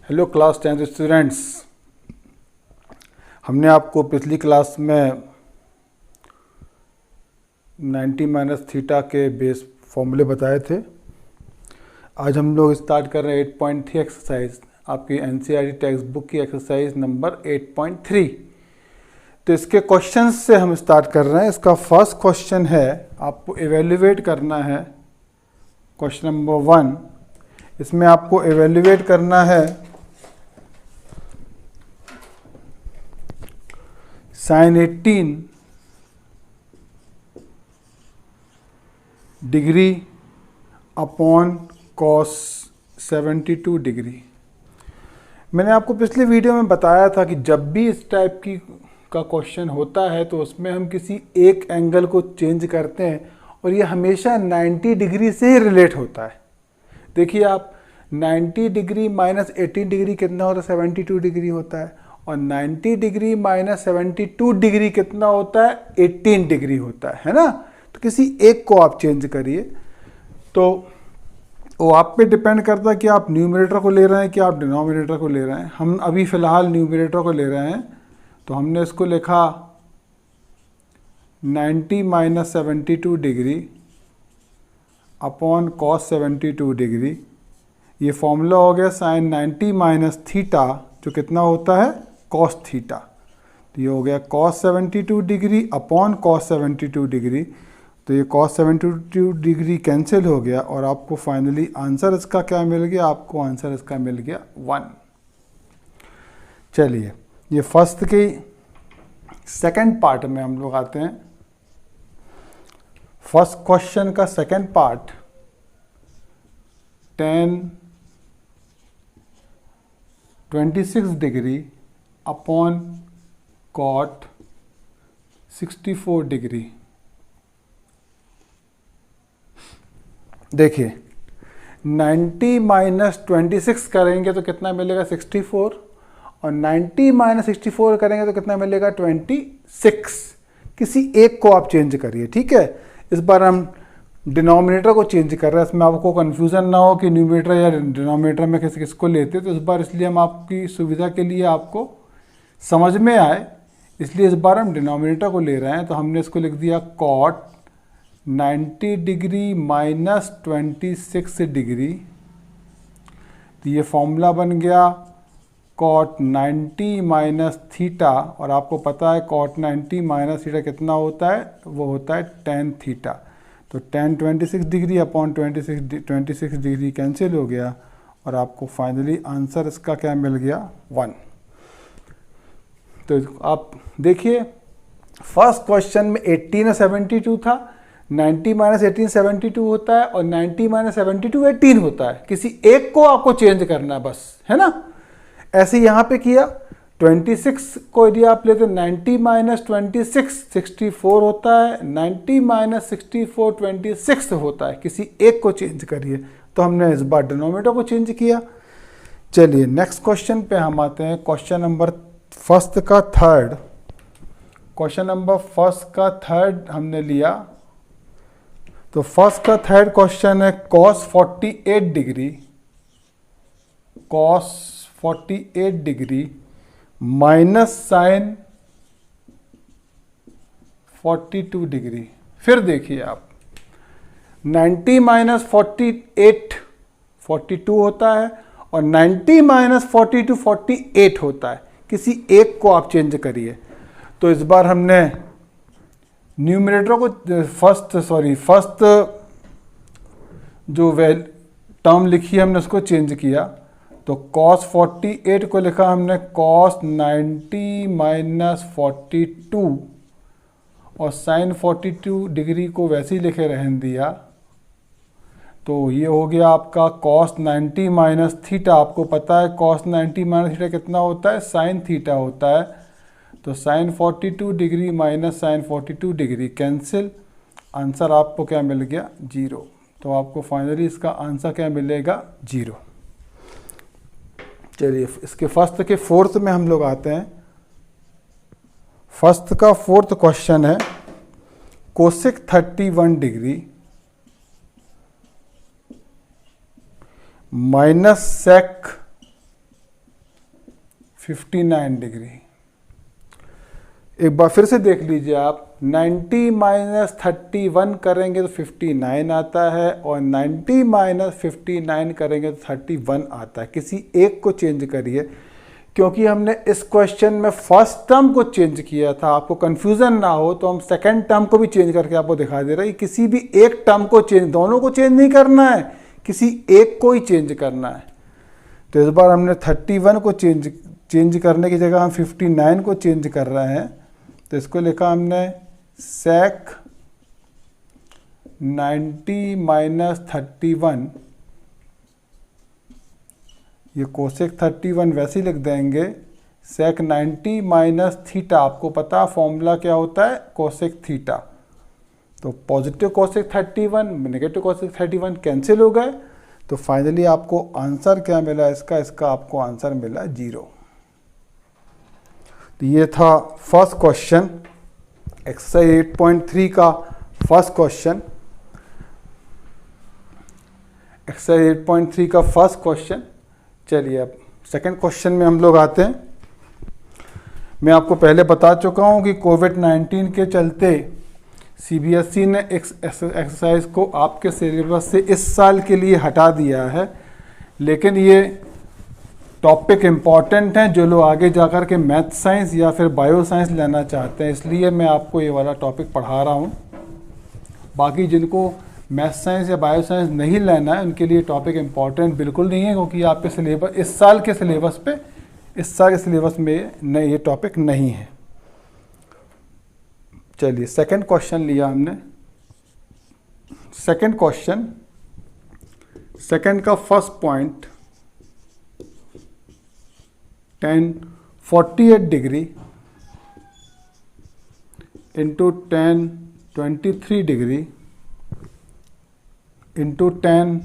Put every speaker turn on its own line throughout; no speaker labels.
Hello class 10 students. हमने आपको पिछली क्लास में 90 माइनस थीटा के बेस फॉर्मूले बताए थे। आज हम लोग स्टार्ट कर रहे हैं 8.3 एक्सरसाइज, आपकी एनसीईआरटी टेक्स्ट बुक की एक्सरसाइज नंबर 8.3। तो इसके क्वेश्चंस से हम स्टार्ट कर रहे हैं। इसका फर्स्ट क्वेश्चन है, आपको एवेल्युएट करना है। क्वेश्चन नंबर 1, इसमें आपको एवेल्युएट करना है sin 18 degree upon cos 72 degree. मैंने आपको पिछले वीडियो में बताया था कि जब भी इस टाइप का क्वेश्चन होता है तो उसमें हम किसी एक एंगल को चेंज करते हैं और ये हमेशा 90 डिग्री से ही रिलेट होता है। देखिए आप, 90 डिग्री माइनस 18 डिग्री कितना होता है? 72 डिग्री होता है। और 90 डिग्री माइनस 72 डिग्री कितना होता है? 18 डिग्री होता है ना। तो किसी एक को आप चेंज करिए, तो वो आप पे डिपेंड करता है कि आप न्यूमरेटर को ले रहे हैं कि आप डिनोमिनेटर को ले रहे हैं। हम अभी फ़िलहाल न्यूमरेटर को ले रहे हैं, तो हमने इसको लिखा 90 minus 72 degree upon cos 72 degree. ये फॉर्मूला हो गया साइन 90 माइनस थीटा, जो कितना होता है? Cos theta. तो ये हो गया cos 72 degree upon cos 72 degree. तो ये कॉस 72 डिग्री कैंसिल हो गया और आपको फाइनली आंसर इसका क्या मिल गया? आपको आंसर इसका मिल गया 1। चलिए, ये फर्स्ट के सेकंड पार्ट में हम लोग आते हैं। फर्स्ट क्वेश्चन का second part, tan 26 degree upon cot 64 degree. देखिए 90 माइनस 26 करेंगे तो कितना मिलेगा? 64। और 90 माइनस 64 करेंगे तो कितना मिलेगा? 26। किसी एक को आप चेंज करिए, ठीक है। इस बार हम डिनोमिनेटर को चेंज कर रहे हैं, इसमें आपको कन्फ्यूज़न ना हो कि न्यूमरेटर या डिनोमिनेटर में किसको लेते। तो इस बार इसलिए हम आपकी सुविधा के लिए, आपको समझ में आए, इसलिए इस बार हम डिनोमिनेटर को ले रहे हैं। तो हमने इसको लिख दिया कॉट 90 डिग्री माइनस 26 डिग्री। तो ये फॉर्मूला बन गया कॉट 90 माइनस थीटा, और आपको पता है कॉट 90 माइनस थीटा कितना होता है? वो होता है tan थीटा। तो tan 26 degree upon 26 degree cancel हो गया और आपको फाइनली आंसर इसका क्या मिल गया? 1। तो आप देखिए, फर्स्ट क्वेश्चन में 18 और 72 था। 90 माइनस 18 72 होता है और 90 माइनस 72 18 होता है। किसी एक को आपको चेंज करना है बस, है ना। ऐसे यहाँ पे किया, 26 को यदि आप लेते 90 माइनस 26 64 होता है, 90 माइनस 64 26 होता है। किसी एक को चेंज करिए, तो हमने इस बार डिनोमिनेटर को चेंज किया। चलिए नेक्स्ट क्वेश्चन पे हम आते हैं। क्वेश्चन नंबर फर्स्ट का थर्ड, क्वेश्चन नंबर फर्स्ट का थर्ड हमने लिया। तो फर्स्ट का थर्ड क्वेश्चन है cos 48 degree, cos 48 degree minus sine 42 degree. फिर देखिए आप, 90 माइनस 48 42 होता है और 90 माइनस 42 48 होता है। किसी एक को आप चेंज करिए। तो इस बार हमने न्यूमरेटर को फर्स्ट जो टर्म लिखी है हमने उसको चेंज किया। तो cos 48 को लिखा हमने cos 90 माइनस 42 और sin 42 डिग्री को वैसे ही लिखे रहने दिया। तो ये हो गया आपका cos 90 माइनस थीटा। आपको पता है cos 90 माइनस थीटा कितना होता है? sin थीटा होता है। तो sin 42 degree minus sin 42 degree cancel, answer आपको क्या मिल गया? 0। तो आपको फाइनली इसका आंसर क्या मिलेगा? 0। चलिए इसके फर्स्ट के फोर्थ में हम लोग आते हैं। फर्स्ट का फोर्थ क्वेश्चन है cosec 31 degree minus sec 59 degree. एक बार फिर से देख लीजिए आप, 90 माइनस 31 करेंगे तो 59 आता है, और 90 माइनस 59 करेंगे तो 31 आता है। किसी एक को चेंज करिए, क्योंकि हमने इस क्वेश्चन में फर्स्ट टर्म को चेंज किया था। आपको कंफ्यूजन ना हो तो हम सेकंड टर्म को भी चेंज करके आपको दिखा दे रहे हैं। किसी भी एक टर्म को चेंज, दोनों को चेंज नहीं करना है, किसी एक को ही चेंज करना है। तो इस बार हमने 31 को चेंज करने की जगह हम 59 को चेंज कर रहे हैं। तो इसको लिखा हमने sec 90 माइनस 31, ये कोसेक 31 वैसे ही लिख देंगे, sec 90 माइनस थीटा। आपको पता फॉर्मूला क्या होता है, कोसेक थीटा। तो positive cosec 31 negative cosec 31 cancel हो गए। तो फाइनली आपको आंसर क्या मिला इसका आपको आंसर मिला 0। तो ये था फर्स्ट क्वेश्चन, एक्सरसाइज 8.3 का फर्स्ट क्वेश्चन। एक्सरसाइज 8.3 का फर्स्ट क्वेश्चन। चलिए अब सेकंड क्वेश्चन में हम लोग आते हैं। मैं आपको पहले बता चुका हूं कि कोविड-19 के चलते सीबीएसई ने एक्सरसाइज को आपके सिलेबस से इस साल के लिए हटा दिया है, लेकिन ये टॉपिक इम्पॉर्टेंट हैं जो लोग आगे जाकर के मैथ साइंस या फिर बायो साइंस लेना चाहते हैं, इसलिए मैं आपको ये वाला टॉपिक पढ़ा रहा हूँ। बाकी जिनको मैथ साइंस या बायो साइंस नहीं लेना है उनके लिए टॉपिक इम्पॉर्टेंट बिल्कुल नहीं है, क्योंकि आपके सिलेबस इस साल के सिलेबस में नहीं, ये टॉपिक नहीं है। चलिए सेकंड क्वेश्चन लिया हमने। सेकंड क्वेश्चन, सेकंड का first point, tan 48 degree into tan 23 degree into tan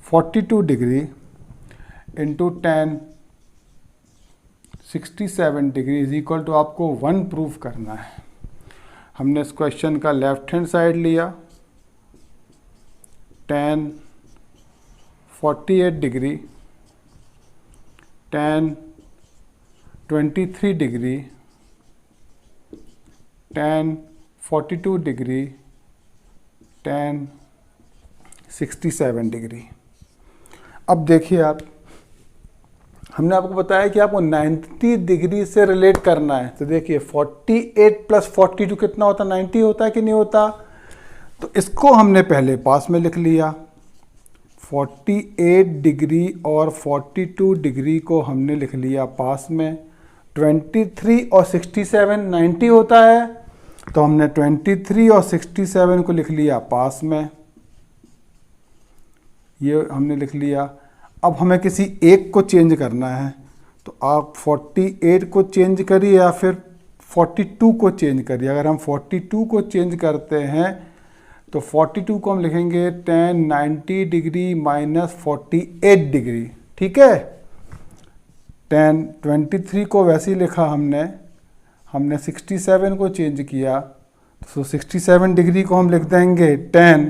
42 degree into tan 67 degree is equal to आपको 1 प्रूफ करना है। हमने इस क्वेश्चन का लेफ्ट हैंड साइड लिया, tan 48 degree tan 23 degree tan 42 degree tan 67 degree. अब देखिए आप, हमने आपको बताया कि आपको 90 डिग्री से रिलेट करना है। तो देखिए 48 प्लस 42 कितना होता है, 90 होता है कि नहीं होता। तो इसको हमने पहले पास में लिख लिया, 48 डिग्री और 42 डिग्री को हमने लिख लिया पास में। 23 और 67 90 होता है, तो हमने 23 और 67 को लिख लिया पास में, ये हमने लिख लिया। अब हमें किसी एक को चेंज करना है, तो आप 48 को चेंज करिए या फिर 42 को चेंज करिए। अगर हम 42 को चेंज करते हैं तो 42 को हम लिखेंगे tan 90 डिग्री माइनस 48 डिग्री, ठीक है। tan 23 को वैसे ही लिखा हमने 67 को चेंज किया, तो 67 डिग्री को हम लिख देंगे tan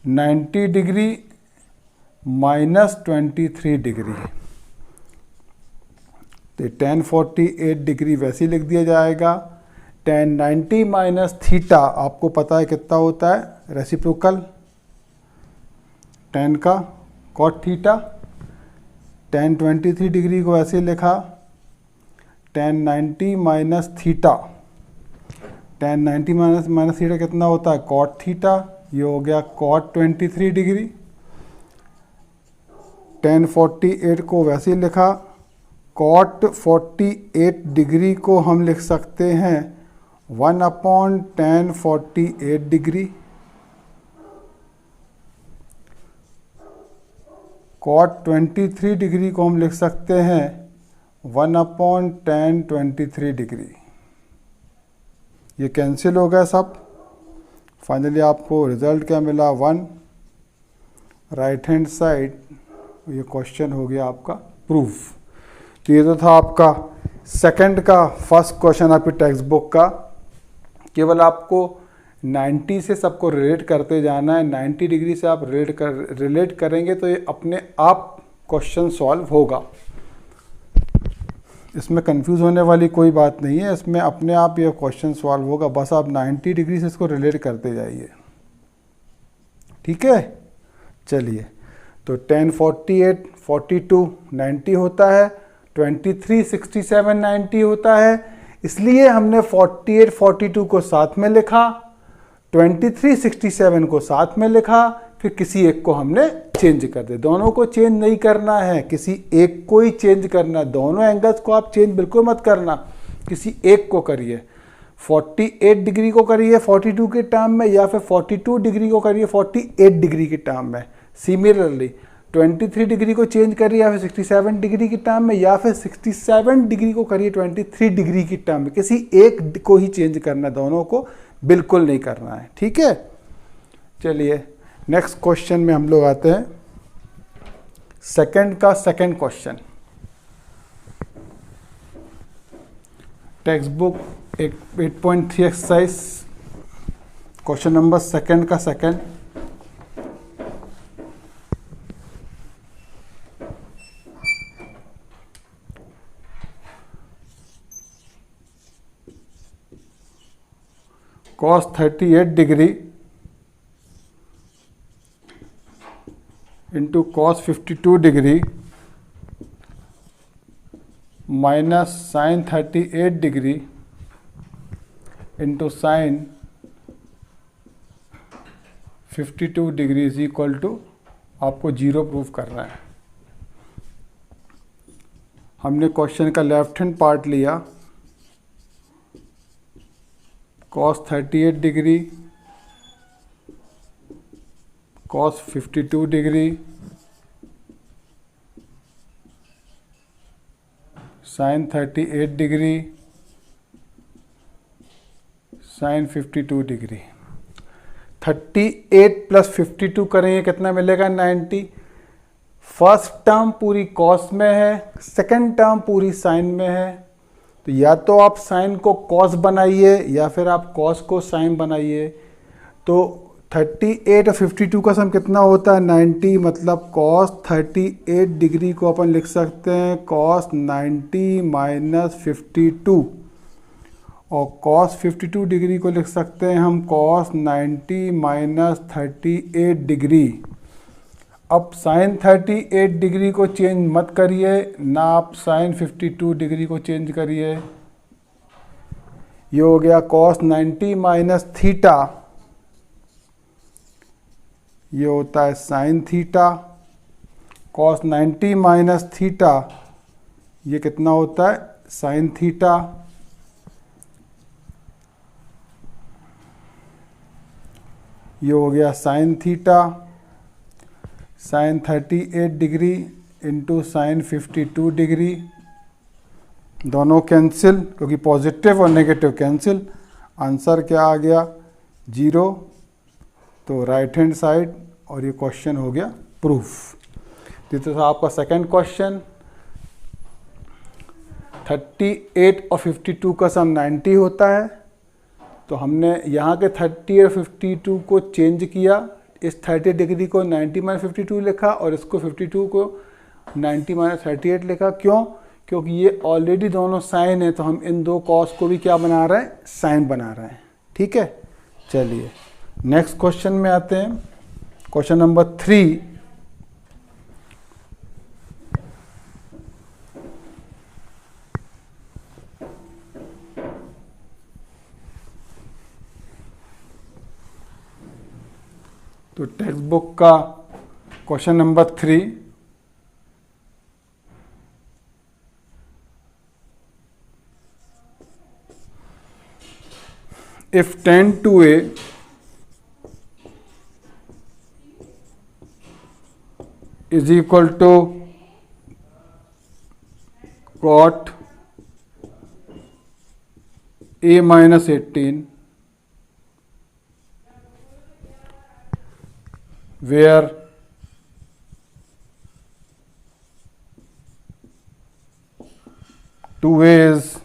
90 डिग्री माइनस 23 डिग्री। तो tan 48 डिग्री वैसे ही लिख दिया जाएगा। tan 90 माइनस थीटा आपको पता है कितना होता है, रेसिप्रोकल tan का cot थीटा। tan 23 डिग्री को ऐसे लिखा tan 90 minus theta, tan 90 minus theta कितना होता है, cot थीटा। ये हो गया cot 23 डिग्री। tan 48 को वैसे ही लिखा, cot 48 डिग्री को हम लिख सकते हैं 1/tan 48 डिग्री। cot 23 डिग्री को हम लिख सकते हैं 1/tan 23 डिग्री। ये कैंसिल हो गया सब। फाइनली आपको रिजल्ट क्या मिला, 1। राइट हैंड साइड, ये क्वेश्चन हो गया आपका प्रूफ। तो ये तो था आपका सेकंड का फर्स्ट क्वेश्चन आपकी टेक्स्ट बुक का। केवल आपको 90 से सबको रिलेट करते जाना है। 90 डिग्री से आप रिलेट करेंगे तो ये अपने आप क्वेश्चन सॉल्व होगा। इसमें कंफ्यूज होने वाली कोई बात नहीं है, इसमें अपने आप ये क्वेश्चन सॉल्व होगा। बस आप 90 डिग्री से इसको रिलेट करते जाइए। ठीक है, चलिए। तो 10, 48, 42 90 होता है, 23, 67 90 होता है। इसलिए हमने 48, 42 को साथ में लिखा, 23, 67 को साथ में लिखा, फिर किसी एक को हमने चेंज कर दिया। दोनों को चेंज नहीं करना है, किसी एक को ही चेंज करना है। दोनों एंगल्स को आप चेंज बिल्कुल मत करना, किसी एक को करिए। 48 डिग्री को करिए 42 के टर्म में, या फिर 42 डिग्री को करिए 48 डिग्री के टर्म में। सिमिलरली 23 डिग्री को चेंज करिए या फिर 67 डिग्री के टर्म में, या फिर 67 डिग्री को करिए 23 डिग्री के टर्म में। किसी एक को ही चेंज करना, दोनों को बिल्कुल नहीं करना है। ठीक है, चलिए नेक्स्ट क्वेश्चन में हम लोग आते हैं। सेकंड का second question, text book 8.3 exercise, question number second का second. cos 38 degree into cos 52 degree minus sine 38 degree into sine 52 degree is equal to, आपको 0 प्रूफ करना है। हमने क्वेश्चन का लेफ्ट हैंड पार्ट लिया, cos 38 degree cos 52 degree sin 38 degree sin 52 degree. 38 plus 52 करेंगे कितना मिलेगा? 90। फर्स्ट टर्म पूरी कॉस में है, सेकंड टर्म पूरी साइन में है। तो या तो आप साइन को कॉस बनाइए या फिर आप कॉस को साइन बनाइए। तो 38 और 52 का सम कितना होता है? 90। मतलब cos 38 डिग्री को अपन लिख सकते हैं cos 90 माइनस 52, और cos 52 डिग्री को लिख सकते हैं हम cos 90 माइनस 38 डिग्री। अब sin 38 डिग्री को चेंज मत करिए ना, आप sin 52 डिग्री को चेंज करिए। ये हो गया cos 90 माइनस थीटा, ये होता है sin theta. cos 90 minus theta ये कितना होता है? sin theta. ये हो गया sin theta. sin 38 degree into sine 52 degree, दोनों कैंसिल क्योंकि पॉजिटिव और नेगेटिव कैंसिल। आंसर क्या आ गया? 0। तो राइट हैंड साइड, और ये क्वेश्चन हो गया प्रूफ। तो था आपका सेकंड क्वेश्चन। 38 और 52 का सम 90 होता है। तो हमने यहाँ के 30 और 52 को चेंज किया, इस 30 डिग्री को 90 माइनस 52 लिखा और इसको 52 को 90 माइनस 38 लिखा। क्यों? क्योंकि ये ऑलरेडी दोनों साइन है, तो हम इन दो कॉस को भी क्या बना रहे हैं? साइन बना रहे हैं। ठीक है, चलिए नेक्स्ट क्वेश्चन में आते हैं। Question number 3। तो टेक्स्ट बुक का question number 3, if tan 2a is equal to cot a minus 18, where two a is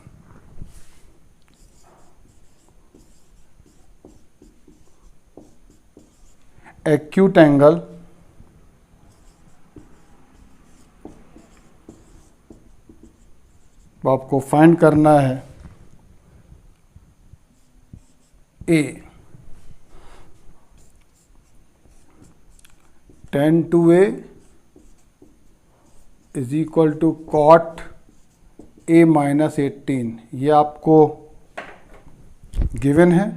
acute angle वो आपको फाइंड करना है a, tan 2a is equal to cot a minus 18, ये आपको given है,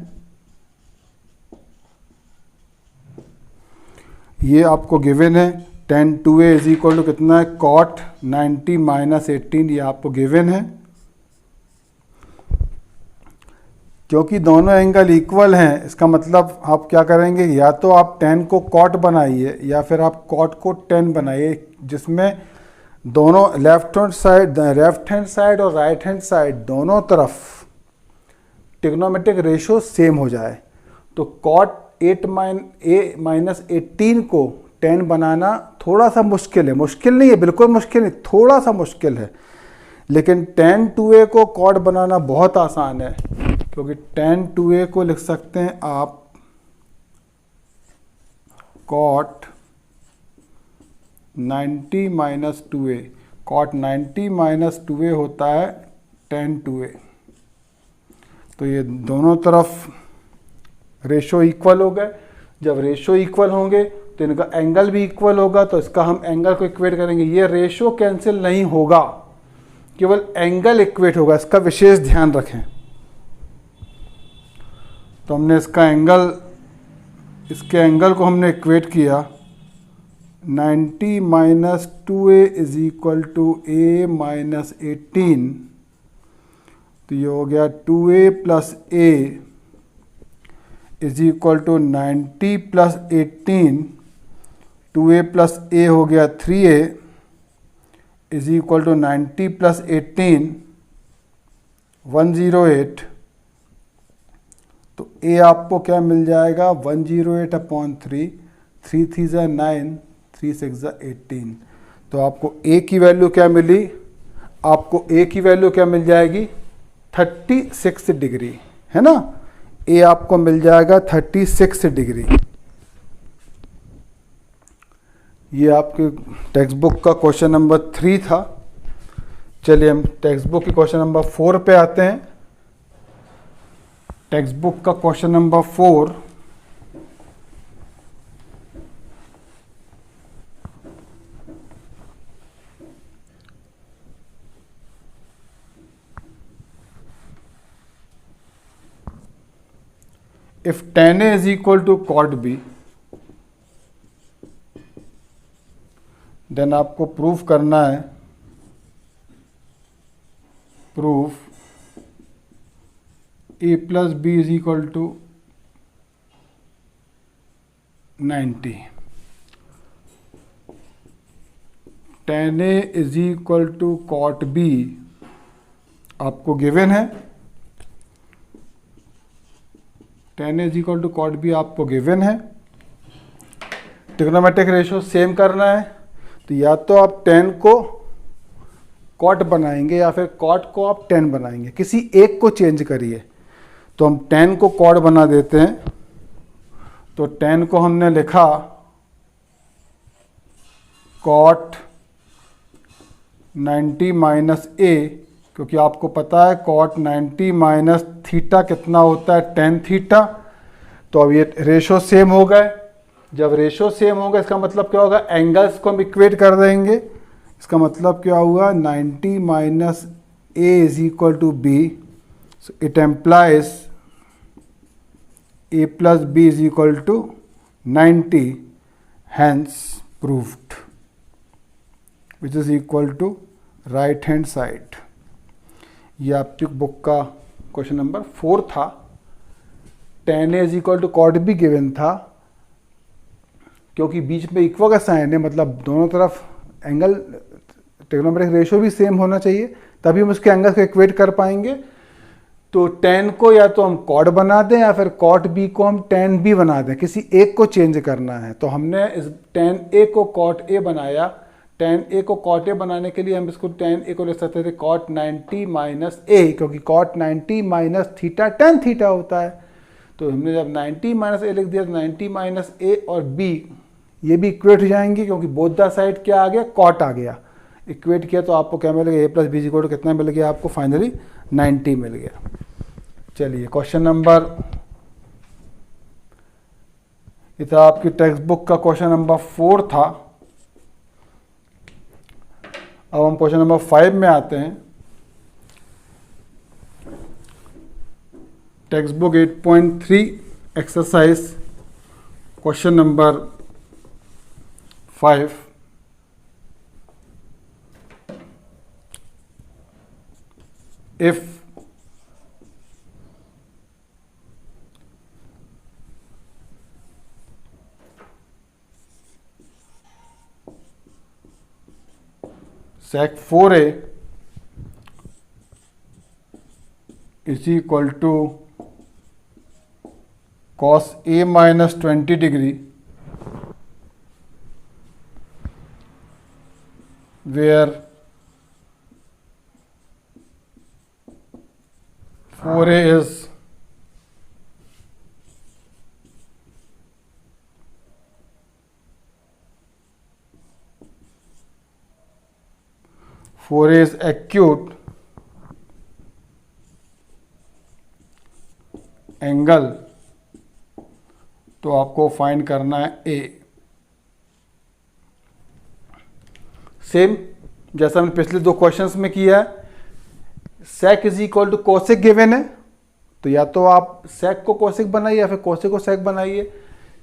ये आपको गिवन है। tan 2a is equal to कितना है, कॉट 90 माइनस 18, ये आपको गिवन है। क्योंकि दोनों एंगल इक्वल हैं, इसका मतलब आप क्या करेंगे, या तो आप tan को कॉट बनाइए या फिर आप कॉट को tan बनाइए, जिसमें दोनों लेफ्ट हैंड साइड और राइट हैंड साइड दोनों तरफ ट्रिग्नोमेट्रिक रेशो सेम हो जाए। तो कॉट a माइनस 18 को tan बनाना थोड़ा सा मुश्किल है, मुश्किल नहीं है, बिल्कुल मुश्किल नहीं, थोड़ा सा मुश्किल है। लेकिन tan 2a को कॉट बनाना बहुत आसान है, क्योंकि tan 2a को लिख सकते हैं आप cot 90 minus 2a, cot 90 minus 2a होता है tan 2a। तो ये दोनों तरफ रेशो इक्वल हो गए। जब रेशो इक्वल होंगे तो इनका एंगल भी इक्वल होगा, तो इसका हम एंगल को इक्वेट करेंगे। ये रेशो कैंसिल नहीं होगा, केवल एंगल इक्वेट होगा, इसका विशेष ध्यान रखें। तो हमने इसके एंगल को हमने इक्वेट किया, 90 minus 2a is equal to a minus 18, तो ये हो गया 2a plus a is equal to 90 plus 18, 2a plus a हो गया 3a is equal to 90 plus 18 108। तो a आपको क्या मिल जाएगा, 108/3, 3 3 ज़ा 9, 3 6 ज़ा 18। तो आपको a की वैल्यू क्या मिली, आपको a की वैल्यू क्या मिल जाएगी, 36 डिग्री, है ना। a आपको मिल जाएगा 36 डिग्री। ये आपके टेक्स्ट बुक का क्वेश्चन नंबर 3 था। चलिए हम टेक्स्ट बुक के क्वेश्चन नंबर 4 पे आते हैं। टेक्स्ट बुक का question number 4, if tan A is equal to cot B, then आपको प्रूफ करना है, proof A plus B is equal to 90। tan A is equal to cot B आपको given है, tan A is equal to cot B आपको given है। Trigonometric ratio same करना है, तो या तो आप tan को cot बनाएंगे या फिर cot को आप tan बनाएंगे, किसी एक को चेंज करिए। तो हम tan को cot बना देते हैं। तो tan को हमने लिखा cot 90 माइनस a, क्योंकि आपको पता है cot 90 माइनस थीटा कितना होता है, tan थीटा। तो अब ये रेशो सेम हो गए। जब रेशो सेम होगा इसका मतलब क्या होगा, एंगल्स को हम इक्वेट कर देंगे। इसका मतलब क्या हुआ, 90 minus a is equal to b, so it implies a plus b is equal to 90, hence proved, which is equal to right hand side. ये आपकी बुक का क्वेश्चन नंबर 4 था। tan A is equal to cot B given था, क्योंकि बीच में equal का sign है, मतलब दोनों तरफ एंगल ट्रिग्नोमेट्रिक रेशो भी सेम होना चाहिए, तभी हम उसके एंगल को इक्वेट कर पाएंगे। तो tan को या तो हम cot बना दें या फिर cot B को हम tan B बना दें, किसी एक को चेंज करना है। तो हमने इस tan A को cot A बनाया। tan A को cot A बनाने के लिए हम इसको tan A को लिख सकते थे cot 90 माइनस A, क्योंकि cot 90 minus theta tan theta होता है। तो हमने जब 90 माइनस ए लिख दिया तो 90 माइनस ए और बी ये भी इक्वेट हो जाएंगे, क्योंकि बोथ द साइड क्या आ गया, कॉट आ गया। इक्वेट किया तो आपको क्या मिल गया, ए प्लस बी इक्वल टू कितना मिल गया आपको, फाइनली 90 मिल गया। चलिए क्वेश्चन नंबर, ये था आपकी टेक्स्ट बुक का क्वेश्चन नंबर 4 था। अब हम क्वेश्चन नंबर 5 में आते हैं। Text book 8.3 exercise question number 5। If sec 4a is equal to cos a minus 20 degree, where 4a is acute angle, तो आपको फाइंड करना है ए। सेम जैसा हमने पिछले 2 क्वेश्चंस में किया है, sec is equal to cosec given है, तो या तो आप सेक को कोसेक बनाइए या फिर कोसेक को सेक बनाइए।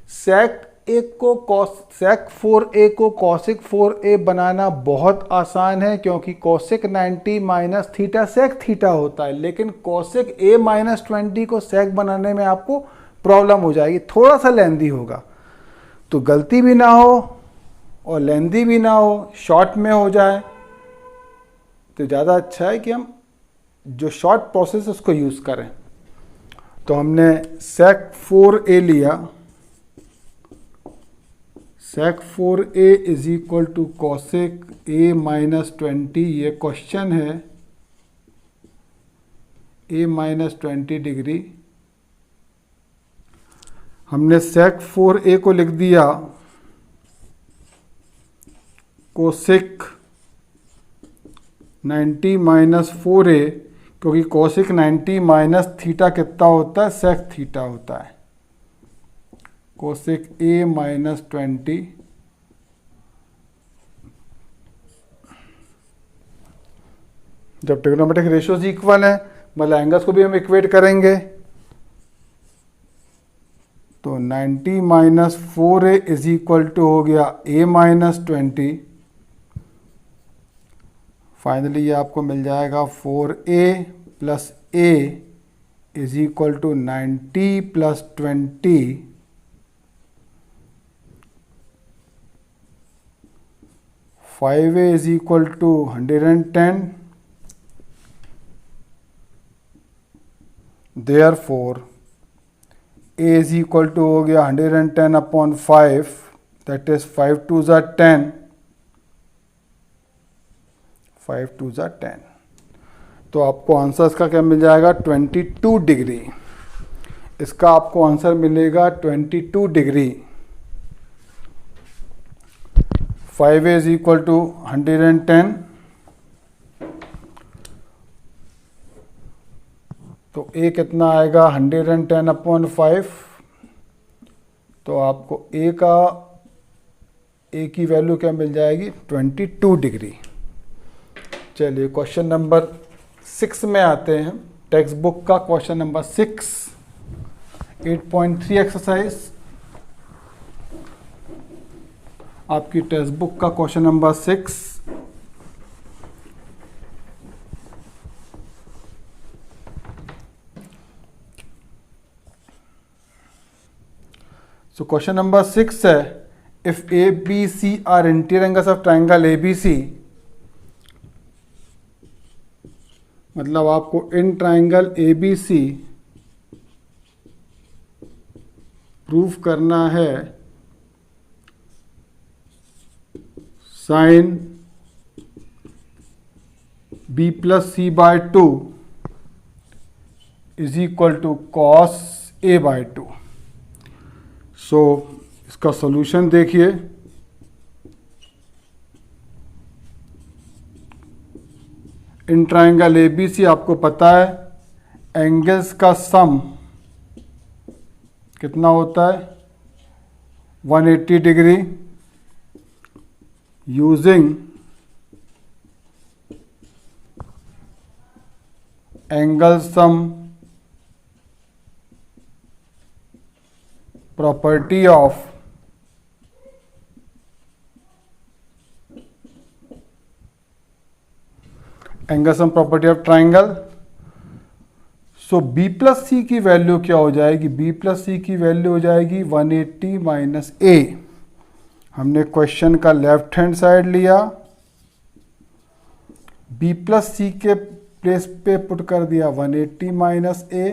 सेक 4a को कोसेक 4a बनाना बहुत आसान है, क्योंकि cosec 90 minus theta sec theta होता है, लेकिन कोसेक a माइनस 20 को सेक बनाने में आपको प्रॉब्लम हो जाएगी, थोड़ा सा लेंदी होगा। तो गलती भी ना हो और लेंदी भी ना हो, शॉर्ट में हो जाए, तो ज़्यादा अच्छा है कि हम जो शॉर्ट प्रोसेस उसको यूज़ करें। तो हमने सेक 4a लिया, sec 4a is equal to cosec a minus 20, ये क्वेश्चन है, a माइनस 20 डिग्री। हमने सेक 4a को लिख दिया कोसेक 90 माइनस 4a, क्योंकि कोसेक 90 माइनस थीटा कितना होता है, सेक थीटा होता है। कोसेक a माइनस 20 जब ट्रिग्नोमेट्रिक रेशियोज इक्वल है, मतलब एंगल्स को भी हम इक्वेट करेंगे, तो 90 minus 4a is equal to हो गया a माइनस 20। फाइनली ये आपको मिल जाएगा 4a plus a is equal to 90 plus 20, 5a is equal to 110। Therefore a is equal to हो गया 110 अपॉन 5, दैट इज 5 2 ज़ा 10, 5 2 ज़ा 10। तो आपको आंसर इसका क्या मिल जाएगा, 22 डिग्री। इसका आपको आंसर मिलेगा 22 degree. 5a is equal to 110, तो a कितना आएगा 110 अपॉन 5, तो आपको a की वैल्यू क्या मिल जाएगी, 22 डिग्री। चलिए क्वेश्चन नंबर 6 में आते हैं। टेक्स्ट बुक का क्वेश्चन नंबर 6, 8.3 एक्सरसाइज, आपकी टेक्स्ट बुक का question number 6। So question number 6 है, if ABC are interior angles of triangle ABC, मतलब आपको इन ट्राइंगल ABC प्रूफ करना है sine B+C/2 is equal to cos a/2। So इसका solution देखिए, in triangle ABC आपको पता है एंगल्स का सम कितना होता है 180 degree. Using angle sum property of angle sum property of triangle. So B plus C की वैल्यू क्या हो जाएगी? B प्लस सी की वैल्यू हो जाएगी 180 माइनस A। हमने क्वेश्चन का लेफ्ट हैंड साइड लिया, B प्लस सी के प्लेस पे पुट कर दिया 180 माइनस A।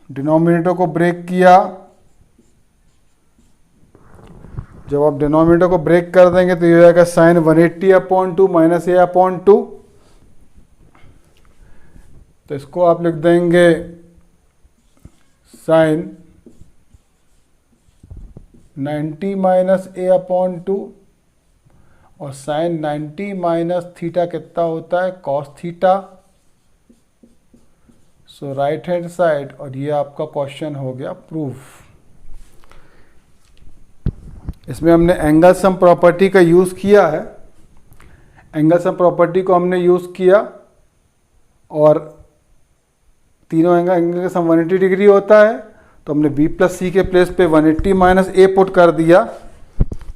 डिनोमिनेटर को ब्रेक किया, जब आप डिनोमिनेटर को ब्रेक कर देंगे तो ये हो जाएगा साइन 180/2 माइनस A/2। तो इसको आप लिख देंगे साइन 90 माइनस A/2, और साइन 90 माइनस थीटा कितना होता है? Cos theta. So right hand side, और ये आपका क्वेश्चन हो गया प्रूफ। इसमें हमने एंगल सम प्रॉपर्टी का यूज़ किया है। एंगल सम प्रॉपर्टी को हमने यूज़ किया और तीनों एंगल का सम 180 डिग्री होता है, तो हमने B प्लस सी के प्लेस पे 180 माइनस A पुट कर दिया।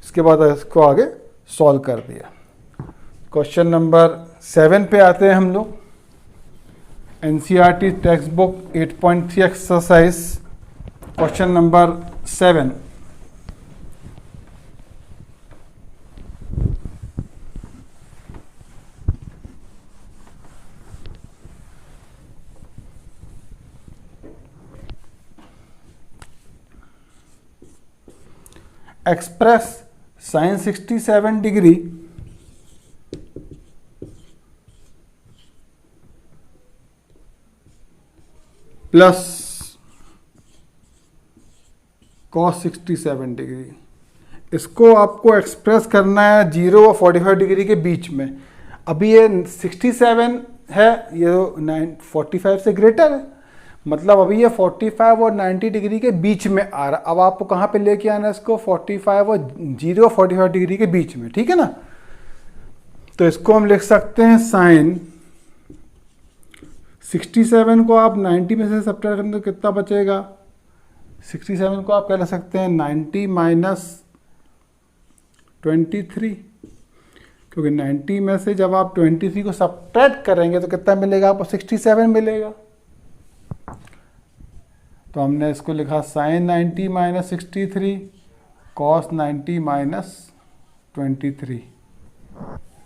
इसके बाद इसको आगे सॉल्व कर दिया। क्वेश्चन नंबर 7 पे आते हैं हम लोग। NCERT text book 8.3 exercise question number 7। Express sine 67 degree plus cos 67 degree. इसको आपको एक्सप्रेस करना है 0 और 45 डिग्री के बीच में। अभी ये 67 है, ये 45 से ग्रेटर है, मतलब अभी ये 45 और 90 डिग्री के बीच में आ रहा। अब आपको कहाँ पे लेके आना है इसको? 45 और 0 और 45 डिग्री के बीच में, ठीक है ना। तो इसको हम लिख सकते हैं साइन 67 को आप 90 में से सब्ट्रैक्ट करें तो कितना बचेगा? 67 को आप क्या लिख सकते हैं? 90 माइनस 23, क्योंकि 90 में से जब आप 23 को सब्ट्रैक्ट करेंगे तो कितना मिलेगा आपको? 67 मिलेगा। तो हमने इसको लिखा sine 90 minus 63 cos 90 minus 23,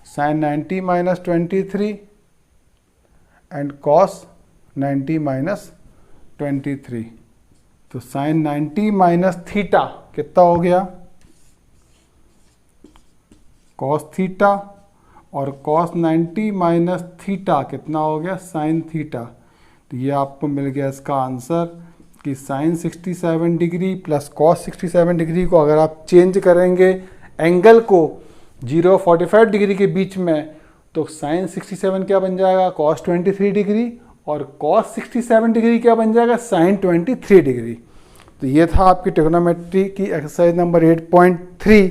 sine 90 minus 23 and cos 90 minus 23। तो साइन 90 माइनस थीटा कितना हो गया? कॉस थीटा, और कॉस 90 माइनस थीटा कितना हो गया? Sine theta. तो ये आपको मिल गया इसका आंसर कि sine 67 degree plus cos 67 degree को अगर आप चेंज करेंगे एंगल को 0 और 45 डिग्री के बीच में, तो साइन 67 क्या बन जाएगा? कॉस 23 डिग्री, और कॉस 67 डिग्री क्या बन जाएगा? Sine 23 degree. तो ये था आपकी ट्रिग्नोमेट्री की एक्सरसाइज नंबर 8.3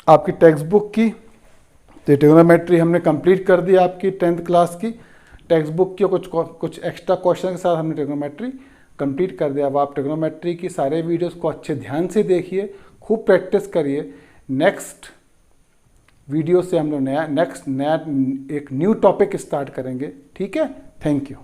आपकी टेक्स्ट बुक की। तो ट्रिग्नोमेट्री हमने कंप्लीट कर दी आपकी 10th क्लास की टेक्स्ट बुक की, कुछ एक्स्ट्रा क्वेश्चन के साथ हमने ट्रिग्नोमेट्री कंप्लीट कर दिया। अब आप ट्रिग्नोमेट्री की सारे वीडियोस को अच्छे ध्यान से देखिए, खूब प्रैक्टिस करिए। नेक्स्ट वीडियो से हम लोग नया एक न्यू टॉपिक स्टार्ट करेंगे, ठीक है। Thank you.